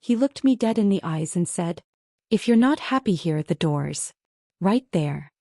He looked me dead in the eyes and said, "If you're not happy here, the door's right there."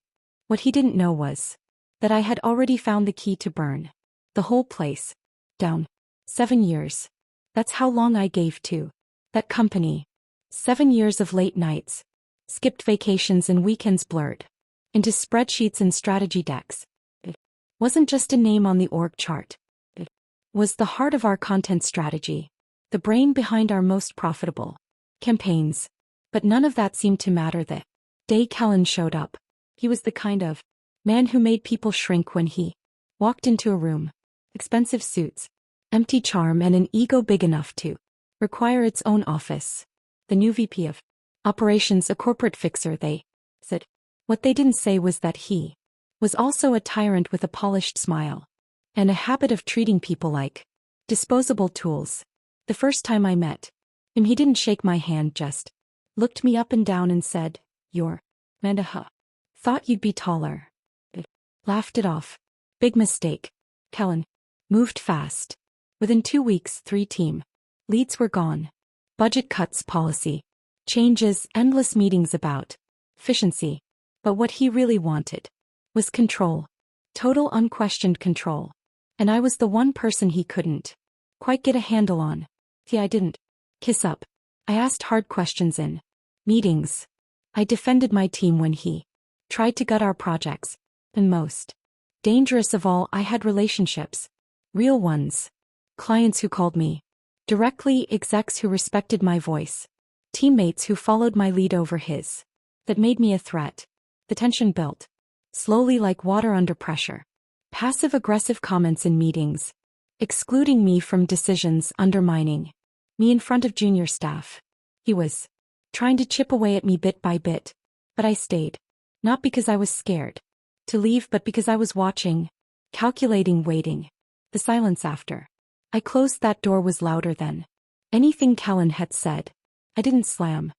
What he didn't know was that I had already found the key to burn the whole place down. 7 years. That's how long I gave to that company. 7 years of late nights, skipped vacations and weekends blurred into spreadsheets and strategy decks. It wasn't just a name on the org chart. It was the heart of our content strategy, the brain behind our most profitable campaigns. But none of that seemed to matter the day Callan showed up. He was the kind of man who made people shrink when he walked into a room. Expensive suits, empty charm, and an ego big enough to require its own office. The new VP of Operations, a corporate fixer, they said. What they didn't say was that he was also a tyrant with a polished smile and a habit of treating people like disposable tools. The first time I met him, he didn't shake my hand, just looked me up and down and said, "You're Amanda. Thought you'd be taller." Laughed it off. Big mistake. Callan moved fast. Within 2 weeks, 3 team leads were gone. Budget cuts, policy changes, endless meetings about efficiency. But what he really wanted was control. Total unquestioned control. And I was the one person he couldn't quite get a handle on. See, I didn't kiss up. I asked hard questions in meetings. I defended my team when he tried to gut our projects. And most dangerous of all, I had relationships. Real ones. Clients who called me directly, execs who respected my voice, teammates who followed my lead over his. That made me a threat. The tension built slowly like water under pressure. Passive-aggressive comments in meetings, excluding me from decisions, undermining me in front of junior staff. He was trying to chip away at me bit by bit, but I stayed. Not because I was scared to leave, but because I was watching, calculating, waiting. The silence after I closed that door was louder than anything Callan had said. I didn't slam.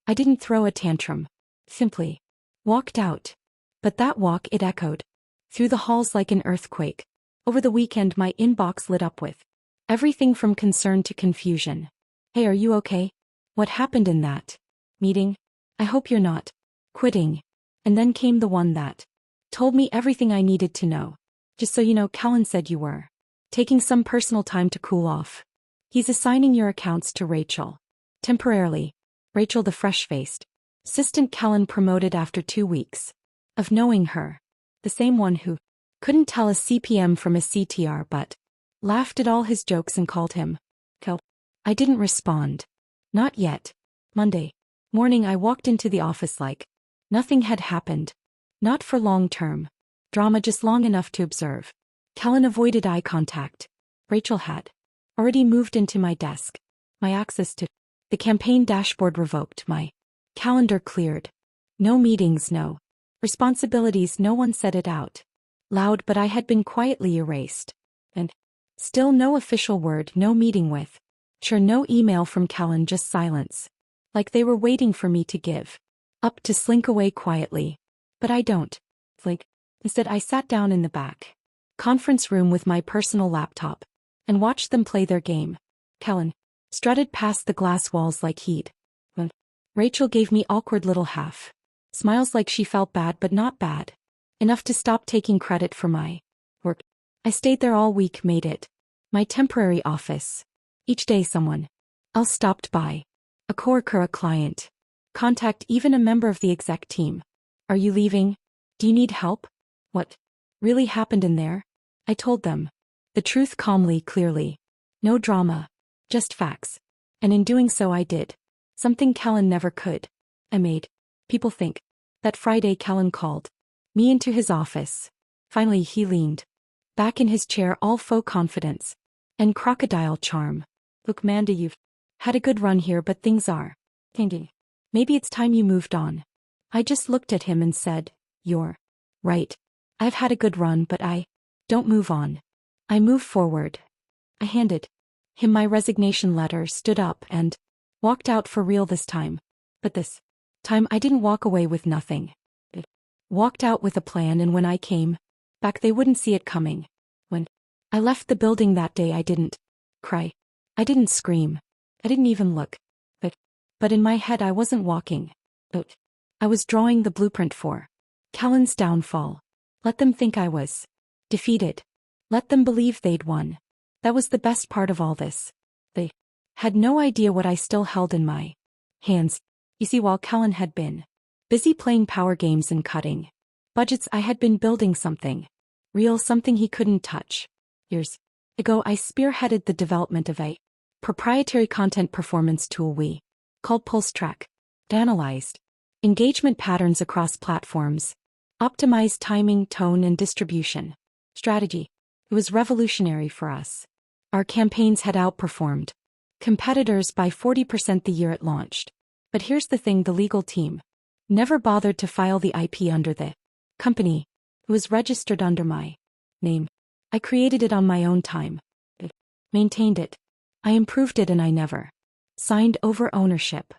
I didn't throw a tantrum. Simply walked out. But that walk, it echoed through the halls like an earthquake. Over the weekend, my inbox lit up with everything from concern to confusion. "Hey, are you okay? What happened in that meeting? I hope you're not quitting." And then came the one that told me everything I needed to know. "Just so you know, Callan said you were taking some personal time to cool off. He's assigning your accounts to Rachel. Temporarily." Rachel, the fresh-faced assistant Callan promoted after 2 weeks of knowing her. The same one who couldn't tell a CPM from a CTR but laughed at all his jokes and called him Cal. I didn't respond. Not yet. Monday morning, I walked into the office like nothing had happened. Not for long-term drama, just long enough to observe. Callan avoided eye contact. Rachel had already moved into my desk. My access to the campaign dashboard revoked. My calendar cleared. No meetings, no responsibilities. No one said it out loud, but I had been quietly erased. And still no official word, no meeting with. Sure, no email from Callan, just silence. Like they were waiting for me to give up, to slink away quietly. But I don't slink. Instead, I sat down in the back conference room with my personal laptop and watched them play their game. Callan strutted past the glass walls like he'd. Rachel gave me awkward little half smiles like she felt bad but not bad enough to stop taking credit for my work. I stayed there all week, made it my temporary office. Each day someone else stopped by. A coworker, a client, contact, even a member of the exec team. "Are you leaving? Do you need help?" What really happened in there? I told them the truth calmly, clearly. No drama, just facts. And in doing so, I did something Callan never could. I made people think. That Friday, Callan called me into his office. Finally, he leaned back in his chair, all faux confidence and crocodile charm. "Look, Manda, you've had a good run here, but things are changing. Maybe it's time you moved on." I just looked at him and said, "You're right. I've had a good run, but I don't move on. I move forward." I handed him my resignation letter, stood up, and walked out for real this time. But this time I didn't walk away with nothing. I walked out with a plan, and when I came back, they wouldn't see it coming. When I left the building that day, I didn't cry. I didn't scream. I didn't even look But in my head I wasn't walking. I was drawing the blueprint for Callan's downfall. Let them think I was defeated. Let them believe they'd won. That was the best part of all this. They had no idea what I still held in my hands. You see, while Callan had been busy playing power games and cutting budgets, I had been building something real, something he couldn't touch. Years ago, I spearheaded the development of a proprietary content performance tool we called PulseTrack. It analyzed engagement patterns across platforms, optimized timing, tone, and distribution strategy. It was revolutionary for us. Our campaigns had outperformed competitors by 40% the year it launched. But here's the thing, the legal team never bothered to file the IP under the company. It was registered under my name. I created it on my own time. I maintained it. I improved it, and I never signed over ownership.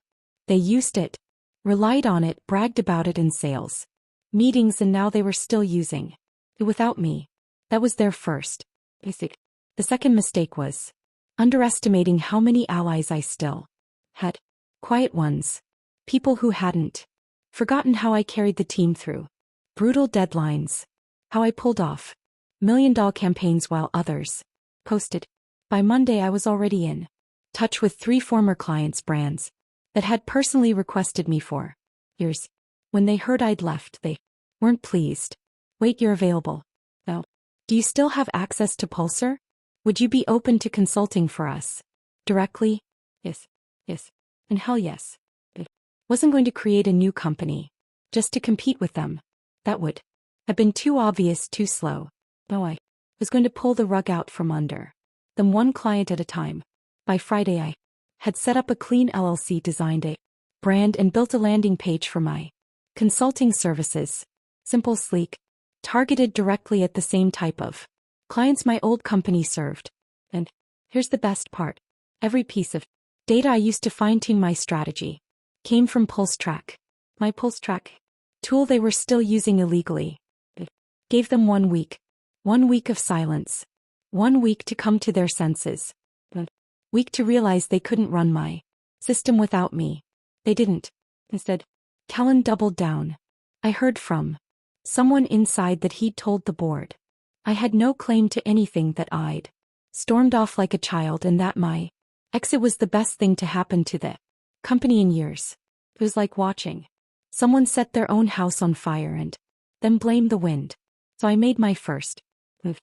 They used it, relied on it, bragged about it in sales meetings, and now they were still using it without me. That was their first mistake. The second mistake was underestimating how many allies I still had. Quiet ones. People who hadn't forgotten how I carried the team through brutal deadlines, how I pulled off million-dollar campaigns while others coasted. By Monday, I was already in touch with 3 former clients' brands that had personally requested me for years. When they heard I'd left, they weren't pleased. Wait, you're available. No. Do you still have access to Pulsar? Would you be open to consulting for us directly? Yes. Yes. And hell yes. I wasn't going to create a new company just to compete with them. That would have been too obvious, too slow. No, I was going to pull the rug out from under them, one client at a time. By Friday, I had set up a clean LLC, designed a brand, and built a landing page for my consulting services. Simple, sleek, targeted directly at the same type of clients my old company served. And here's the best part. Every piece of data I used to fine-tune my strategy came from PulseTrack. My PulseTrack tool they were still using illegally. It gave them 1 week. 1 week of silence. 1 week to come to their senses. A week to realize they couldn't run my system without me. They didn't. Instead, Callan doubled down. I heard from someone inside that he'd told the board I had no claim to anything, that I'd stormed off like a child, and that my exit was the best thing to happen to the company in years. It was like watching someone set their own house on fire and then blame the wind. So I made my first move.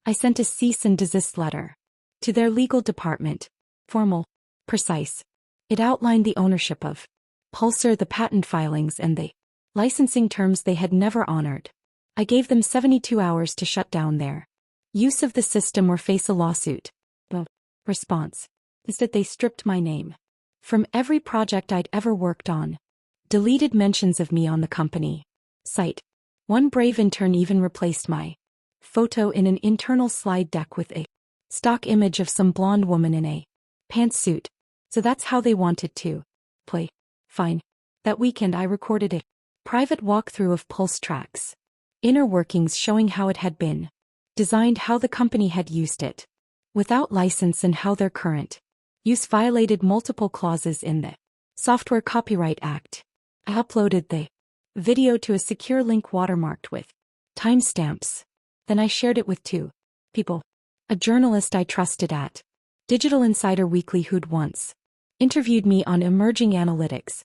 I sent a cease and desist letter to their legal department. Formal, precise. It outlined the ownership of Pulsar, the patent filings, and the licensing terms they had never honored. I gave them 72 hours to shut down their use of the system or face a lawsuit. The response is that they stripped my name from every project I'd ever worked on, deleted mentions of me on the company site. One brave intern even replaced my photo in an internal slide deck with a stock image of some blonde woman in a pantsuit. So that's how they wanted to play. Fine. That weekend I recorded a private walkthrough of PulseTrack's inner workings, showing how it had been designed, how the company had used it without license, and how their current use violated multiple clauses in the Software Copyright Act. I uploaded the video to a secure link watermarked with timestamps. Then I shared it with 2 people. A journalist I trusted at Digital Insider Weekly, who'd once interviewed me on emerging analytics,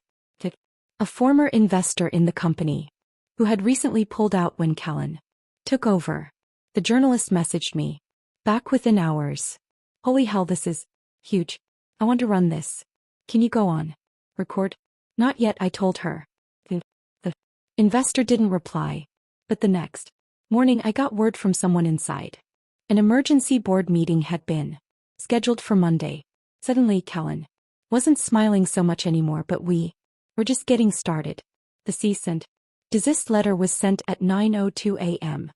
a former investor in the company who had recently pulled out when Callan took over. The journalist messaged me back within hours. Holy hell, this is huge. I want to run this. Can you go on record? Not yet, I told her. The investor didn't reply, but the next morning I got word from someone inside. An emergency board meeting had been scheduled for Monday. Suddenly Callan wasn't smiling so much anymore, but we were just getting started. The cease and desist letter was sent at 9:02 a.m.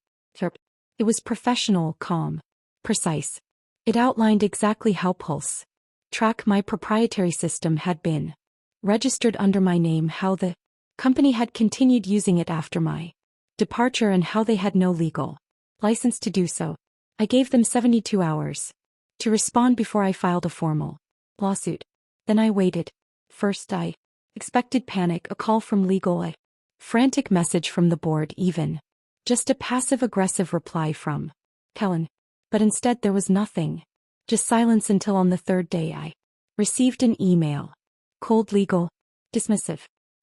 It was professional, calm, precise. It outlined exactly how PulseTrack, my proprietary system, had been registered under my name, how the company had continued using it after my departure, and how they had no legal license to do so. I gave them 72 hours. to respond before I filed a formal lawsuit. Then I waited. First I expected panic, a call from legal, a frantic message from the board, even just a passive-aggressive reply from Kellen. But instead there was nothing. Just silence until on the third day I received an email. Cold, legal, dismissive.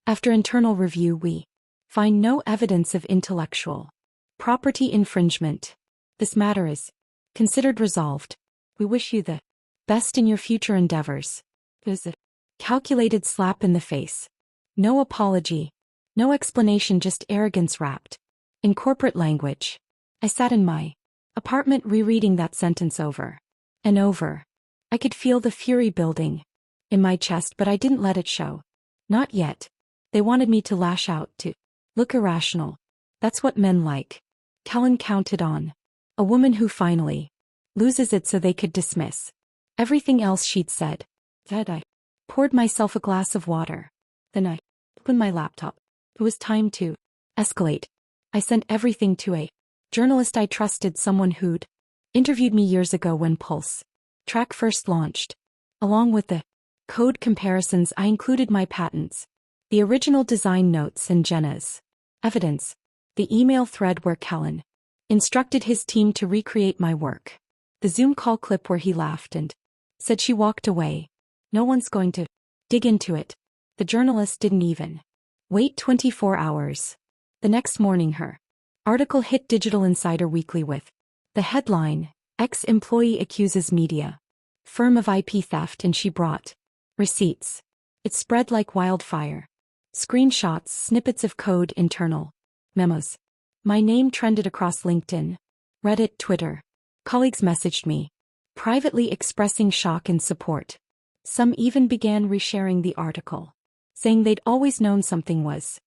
After internal review we find no evidence of intellectual property infringement. This matter is considered resolved. We wish you the best in your future endeavors. It was a calculated slap in the face. No apology, no explanation, just arrogance wrapped in corporate language. I sat in my apartment rereading that sentence over and over. I could feel the fury building in my chest, but I didn't let it show. Not yet. They wanted me to lash out, to look irrational. That's what men like. Kellen counted on a woman who finally loses it so they could dismiss everything else she'd said. Then I poured myself a glass of water. Then I opened my laptop. It was time to escalate. I sent everything to a journalist I trusted, someone who'd interviewed me years ago when Pulse Track first launched. Along with the code comparisons, I included my patents, the original design notes, and Jenna's evidence. The email thread where Kellen instructed his team to recreate my work. The Zoom call clip where he laughed and said she walked away. No one's going to dig into it. The journalist didn't even wait 24 hours. The next morning her article hit Digital Insider Weekly with the headline, "Ex-employee accuses media firm of IP theft," and she brought receipts. It spread like wildfire. Screenshots, snippets of code, internal memos. My name trended across LinkedIn, Reddit, Twitter. Colleagues messaged me privately expressing shock and support. Some even began resharing the article, saying they'd always known something was.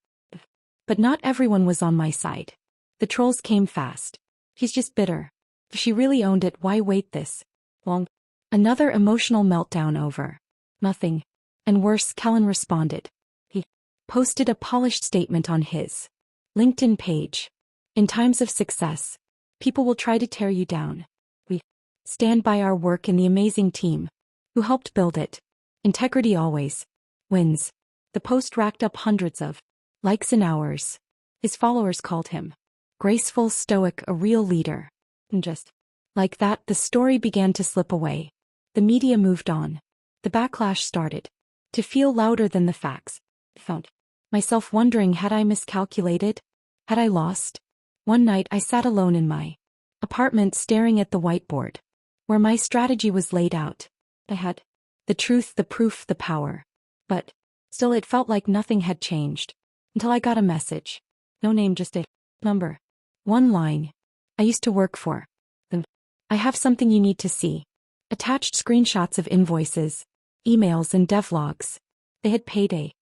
But not everyone was on my side. The trolls came fast. He's just bitter. If she really owned it, why wait this long? Another emotional meltdown over nothing. And worse, Kellen responded. He posted a polished statement on his LinkedIn page. In times of success, people will try to tear you down. We stand by our work and the amazing team who helped build it. Integrity always wins. The post racked up hundreds of likes in hours. His followers called him graceful, stoic, a real leader. And just like that, the story began to slip away. The media moved on. The backlash started to feel louder than the facts. I found myself wondering, had I miscalculated? Had I lost? One night I sat alone in my apartment staring at the whiteboard where my strategy was laid out. I had the truth, the proof, the power. But still it felt like nothing had changed until I got a message. No name, just a number. One line. I used to work for them. I have something you need to see. Attached screenshots of invoices, emails, and devlogs. They had paid a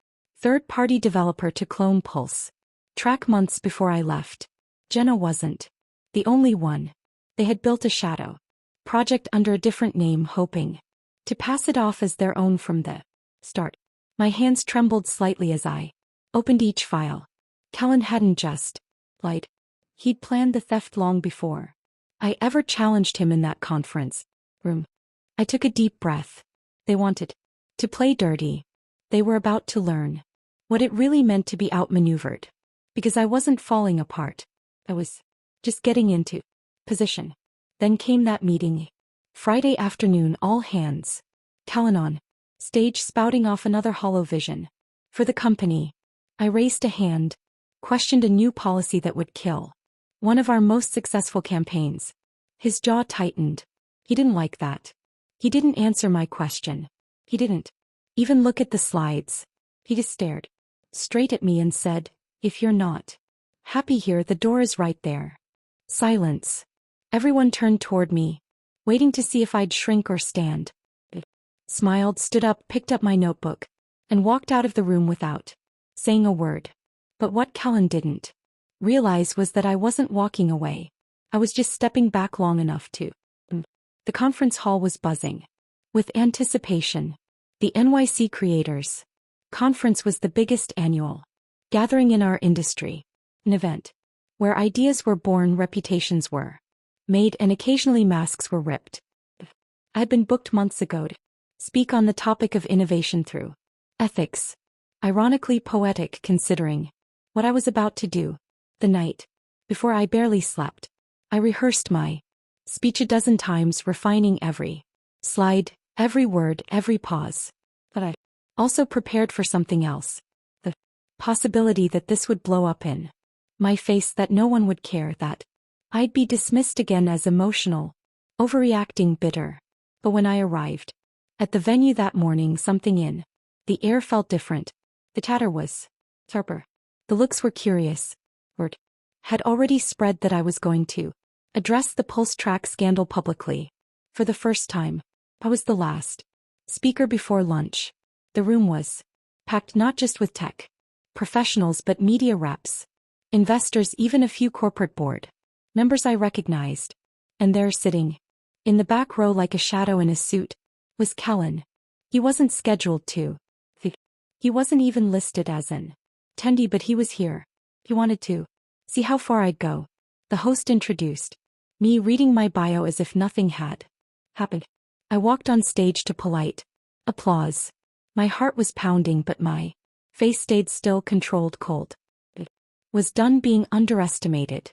third-party developer to clone Pulse Track months before I left. Jenna wasn't the only one. They had built a shadow project under a different name, hoping to pass it off as their own from the start. My hands trembled slightly as I opened each file. Kellen hadn't just lied. He'd planned the theft long before I ever challenged him in that conference room. I took a deep breath. They wanted to play dirty. They were about to learn what it really meant to be outmaneuvered. Because I wasn't falling apart. I was just getting into position. Then came that meeting. Friday afternoon, all hands. Kellen on stage spouting off another hollow vision for the company. I raised a hand, questioned a new policy that would kill one of our most successful campaigns. His jaw tightened. He didn't like that. He didn't answer my question. He didn't even look at the slides. He just stared straight at me and said, "If you're not happy here, the door is right there." Silence. Everyone turned toward me, waiting to see if I'd shrink or stand. I smiled, stood up, picked up my notebook, and walked out of the room without saying a word. But what Kellen didn't realize was that I wasn't walking away. I was just stepping back long enough to. The conference hall was buzzing with anticipation. The NYC Creators Conference was the biggest annual gathering in our industry, an event where ideas were born, reputations were made, and occasionally masks were ripped. I had been booked months ago to speak on the topic of innovation through ethics. Ironically poetic considering what I was about to do. The night before I barely slept. I rehearsed my speech a dozen times, refining every slide, every word, every pause. But I also prepared for something else. The possibility that this would blow up in my face, that no one would care, that I'd be dismissed again as emotional, overreacting, bitter. But when I arrived at the venue that morning, something in the air felt different. The chatter was sharper. The looks were curious. Word had already spread that I was going to address the Pulse track scandal publicly. For the first time, I was the last speaker before lunch. The room was packed not just with tech professionals but media reps, investors, even a few corporate board members I recognized. And there, sitting in the back row like a shadow in a suit, was Kellen. He wasn't scheduled to. He wasn't even listed as an attendee, but he was here. He wanted to see how far I'd go. The host introduced me, reading my bio as if nothing had happened. I walked on stage to polite applause. My heart was pounding, but my face stayed still, controlled, cold. It was done being underestimated.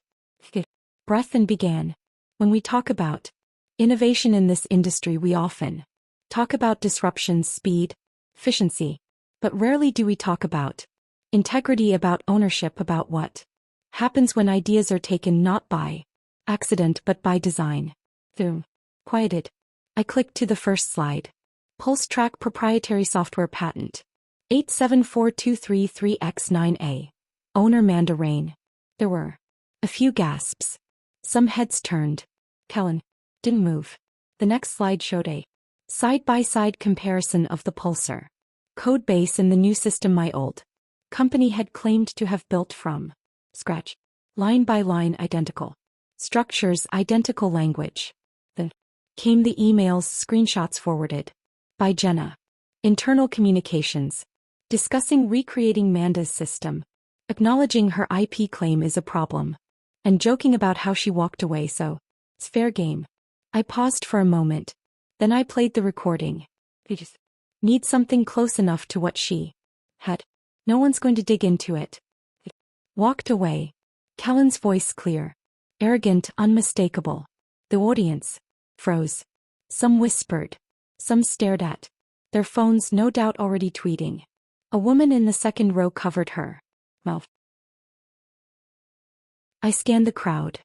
Breath and began. When we talk about innovation in this industry, we often talk about disruption, speed, efficiency. But rarely do we talk about integrity, about ownership, about what happens when ideas are taken not by accident but by design. Quieted. I clicked to the first slide. Pulse track proprietary software patent. 874233X9A. Owner Manda Rain. There were a few gasps. Some heads turned. Kellen didn't move. The next slide showed a side-by-side comparison of the Pulsar code base and the new system my old company had claimed to have built from scratch. Line by line, identical structures, identical language. Then came the emails, screenshots forwarded by Jenna. Internal communications. Discussing recreating Manda's system. Acknowledging her IP claim is a problem. And joking about how she walked away, so it's fair game. I paused for a moment. Then I played the recording. I just need something close enough to what she had. No one's going to dig into it. Walked away. Kellen's voice clear, arrogant, unmistakable. The audience froze. Some whispered. Some stared at their phones, no doubt already tweeting. A woman in the second row covered her mouth. I scanned the crowd.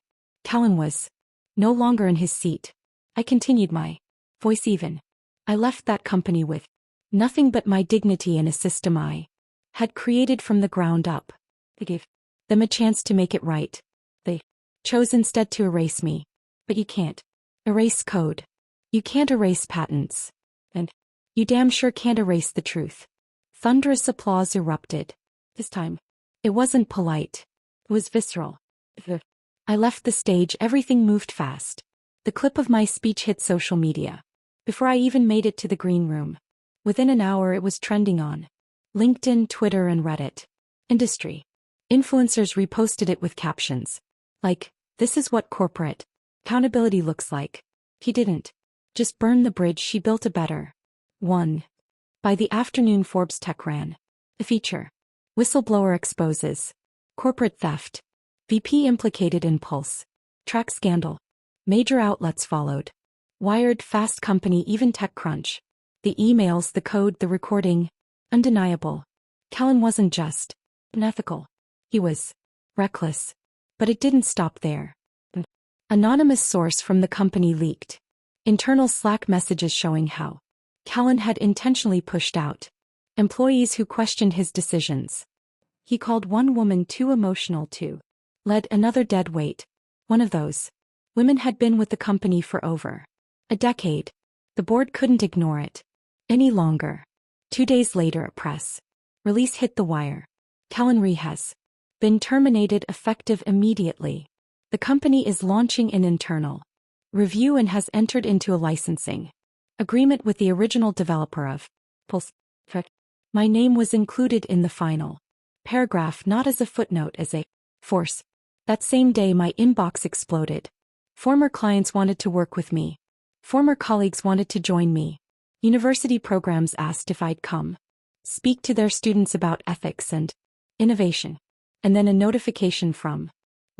Kellen was no longer in his seat. I continued, my voice even. I left that company with nothing but my dignity and a system I had created from the ground up. I gave them a chance to make it right. They chose instead to erase me. But you can't erase code. You can't erase patents. And you damn sure can't erase the truth. Thunderous applause erupted. This time, it wasn't polite. It was visceral. I left the stage, everything moved fast. The clip of my speech hit social media. Before I even made it to the green room. Within an hour it was trending on LinkedIn, Twitter, and Reddit. Industry influencers reposted it with captions like, "This is what corporate accountability looks like." He didn't just burn the bridge, she built a better one. By the afternoon, Forbes Tech ran a feature. Whistleblower exposes corporate theft. VP implicated in Pulse track scandal. Major outlets followed. Wired, Fast Company, even TechCrunch. The emails, the code, the recording. Undeniable. Kellen wasn't just unethical. He was reckless. But it didn't stop there. An anonymous source from the company leaked internal Slack messages showing how Kellen had intentionally pushed out employees who questioned his decisions. He called one woman too emotional to lead, another dead weight. One of those women had been with the company for over a decade. The board couldn't ignore it any longer. 2 days later, a press release hit the wire. Kellen Rhee has been terminated effective immediately. The company is launching an internal review and has entered into a licensing agreement with the original developer of Pulse. My name was included in the final paragraph, not as a footnote, as a force. That same day my inbox exploded. Former clients wanted to work with me. Former colleagues wanted to join me. University programs asked if I'd come speak to their students about ethics and innovation. And then a notification from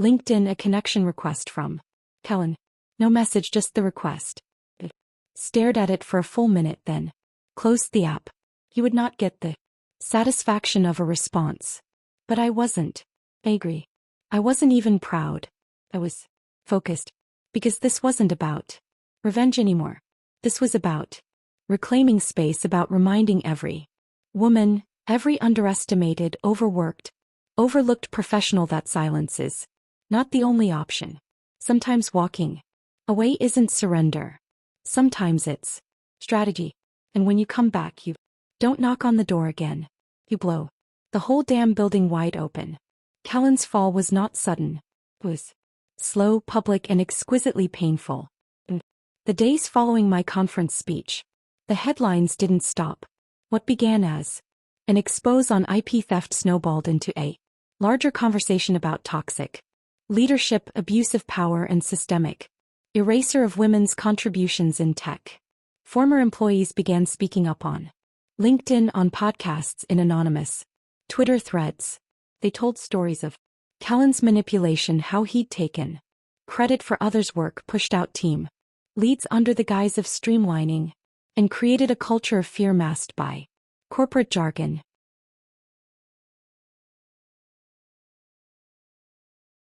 LinkedIn, a connection request from Kellen. No message, just the request. I stared at it for a full minute, then closed the app. You would not get the satisfaction of a response. But I wasn't angry. I wasn't even proud. I was focused. Because this wasn't about revenge anymore. This was about reclaiming space, about reminding every woman, every underestimated, overworked, overlooked professional that silence is not the only option. Sometimes walking away isn't surrender. Sometimes it's strategy. And when you come back, you don't knock on the door again. You blow the whole damn building wide open. Kellen's fall was not sudden. It was slow, public, and exquisitely painful. The days following my conference speech, the headlines didn't stop. What began as an expose on IP theft snowballed into a larger conversation about toxic leadership, abuse of power, and systemic erasure of women's contributions in tech. Former employees began speaking up on LinkedIn, on podcasts, in anonymous Twitter threads. They told stories of Kellen's manipulation, how he'd taken credit for others' work, pushed out team leads under the guise of streamlining, and created a culture of fear masked by corporate jargon.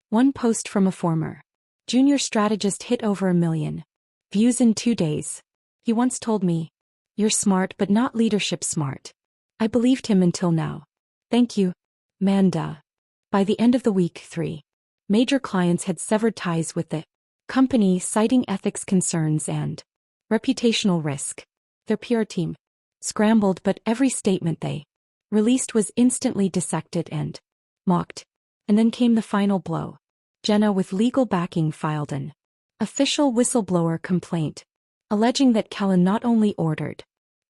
One post from a former junior strategist hit over 1 million views in 2 days. He once told me, "You're smart but not leadership smart." I believed him until now. Thank you, Manda. By the end of the week, 3 major clients had severed ties with the company, citing ethics concerns and reputational risk. Their PR team scrambled, but every statement they released was instantly dissected and mocked. And then came the final blow. Jenna, with legal backing, filed an official whistleblower complaint, alleging that Kellen not only ordered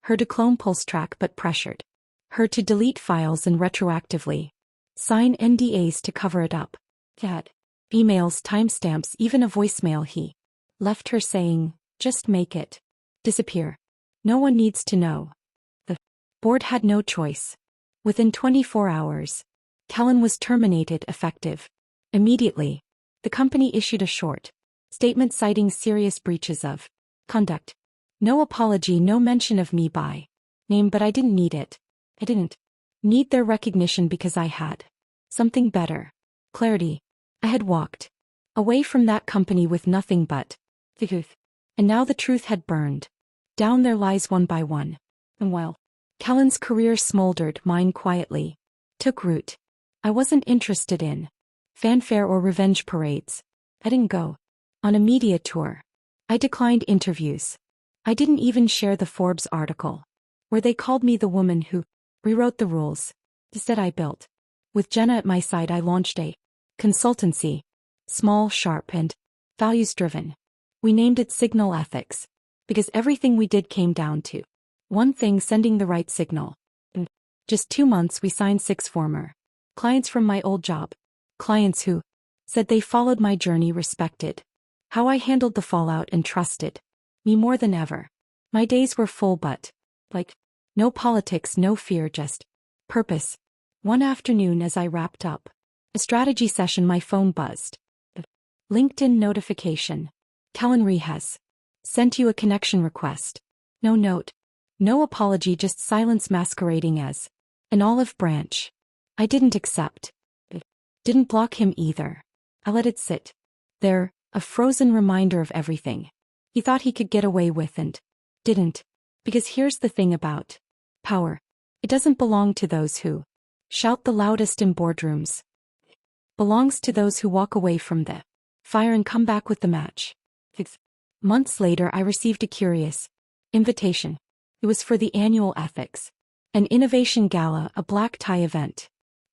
her to clone PulseTrack but pressured her to delete files and retroactively sign NDAs to cover it up. That emails, timestamps, even a voicemail he left her saying, "Just make it disappear. No one needs to know." The board had no choice. Within 24 hours, Kellen was terminated, effective immediately. The company issued a short statement citing serious breaches of conduct. No apology, no mention of me by name, but I didn't need it. I didn't need their recognition because I had something better. Clarity. I had walked away from that company with nothing but the truth. And now the truth had burned down their lies one by one. And while Kellen's career smoldered, mine quietly took root. I wasn't interested in fanfare or revenge parades. I didn't go on a media tour. I declined interviews. I didn't even share the Forbes article where they called me the woman who rewrote the rules. Instead, I built. With Jenna at my side, I launched a consultancy, small, sharp, and values-driven. We named it Signal Ethics, because everything we did came down to one thing: sending the right signal. In just 2 months, we signed 6 former clients from my old job. Clients who said they followed my journey, respected how I handled the fallout, and trusted me more than ever. My days were full, but no politics, no fear, just purpose. One afternoon, as I wrapped up a strategy session, my phone buzzed. A LinkedIn notification. Kellen Ree has sent you a connection request. No note, no apology, just silence masquerading as an olive branch. I didn't accept. Didn't block him either. I let it sit there, a frozen reminder of everything he thought he could get away with and didn't. Because here's the thing about power. It doesn't belong to those who shout the loudest in boardrooms. It belongs to those who walk away from the fire and come back with the match. 6 months later, I received a curious invitation. It was for the annual Ethics and Innovation Gala, a black tie event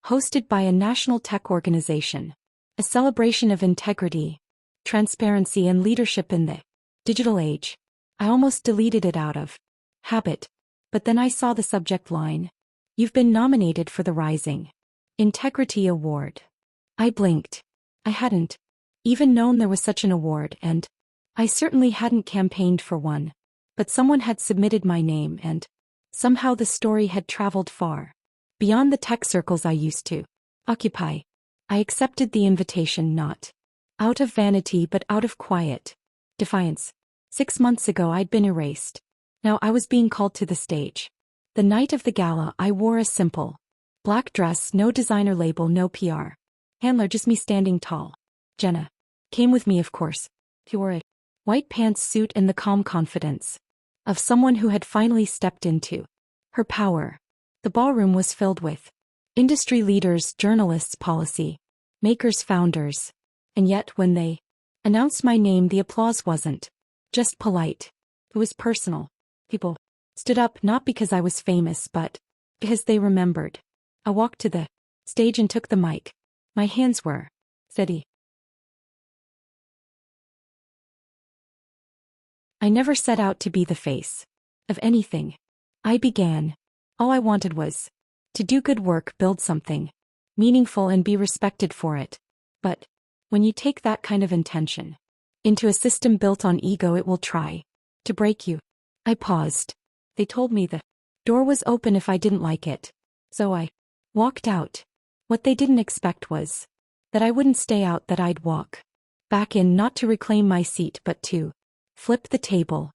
hosted by a national tech organization, a celebration of integrity, transparency, and leadership in the digital age. I almost deleted it out of habit, but then I saw the subject line: "You've been nominated for the Rising Integrity Award." I blinked. I hadn't even known there was such an award, and I certainly hadn't campaigned for one. But someone had submitted my name and somehow the story had traveled far. Beyond the tech circles I used to occupy. I accepted the invitation not out of vanity but out of quiet defiance. 6 months ago I'd been erased. Now I was being called to the stage. The night of the gala I wore a simple black dress, no designer label, no PR handler, just me standing tall. Jenna came with me, of course. She wore a white pants suit and the calm confidence of someone who had finally stepped into her power. The ballroom was filled with industry leaders, journalists, policy makers, founders. And yet when they announced my name, the applause wasn't just polite. It was personal. People stood up not because I was famous but because they remembered. I walked to the stage and took the mic. My hands were steady. I never set out to be the face of anything. I began. All I wanted was to do good work, build something meaningful and be respected for it. But when you take that kind of intention into a system built on ego, it will try to break you. I paused. They told me the door was open if I didn't like it. So I walked out. What they didn't expect was that I wouldn't stay out, that I'd walk back in, not to reclaim my seat but to flip the table.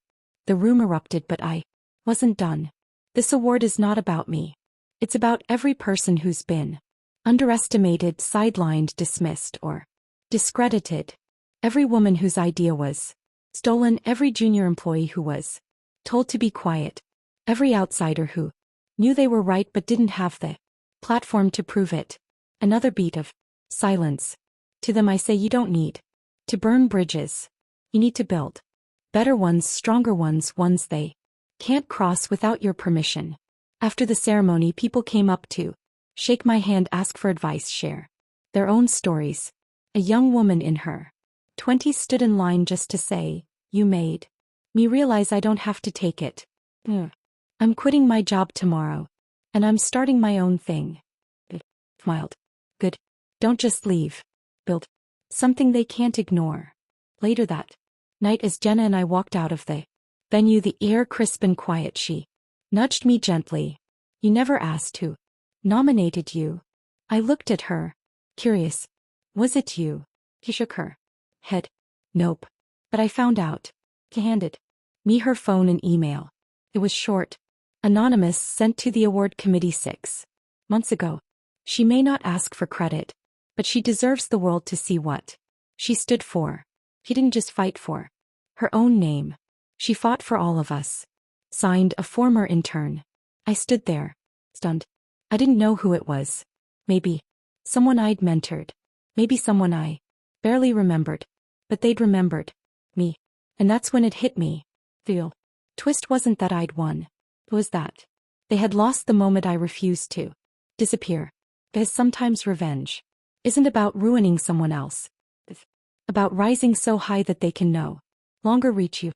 The room erupted, but I wasn't done. This award is not about me. It's about every person who's been underestimated, sidelined, dismissed, or discredited. Every woman whose idea was stolen, every junior employee who was told to be quiet, every outsider who knew they were right but didn't have the platform to prove it. Another beat of silence. To them I say, you don't need to burn bridges. You need to build better ones, stronger ones, ones they can't cross without your permission. After the ceremony, people came up to shake my hand, ask for advice, share their own stories. A young woman in her 20s stood in line just to say, you made me realize I don't have to take it. I'm quitting my job tomorrow. And I'm starting my own thing. Smiled. Good. Don't just leave. Build something they can't ignore. Later that night, as Jenna and I walked out of the venue, the air crisp and quiet, she nudged me gently. You never asked who nominated you. I looked at her, curious. Was it you? She shook her head. Nope. But I found out. She handed me her phone and email. It was short. Anonymous, sent to the award committee 6 months ago. She may not ask for credit, but she deserves the world to see what she stood for. She didn't just fight for her own name. She fought for all of us. Signed, a former intern. I stood there, stunned. I didn't know who it was. Maybe someone I'd mentored. Maybe someone I barely remembered. But they'd remembered me. And that's when it hit me. The twist wasn't that I'd won. It was that they had lost the moment I refused to disappear. Because sometimes revenge isn't about ruining someone else. It's about rising so high that they can no longer reach you.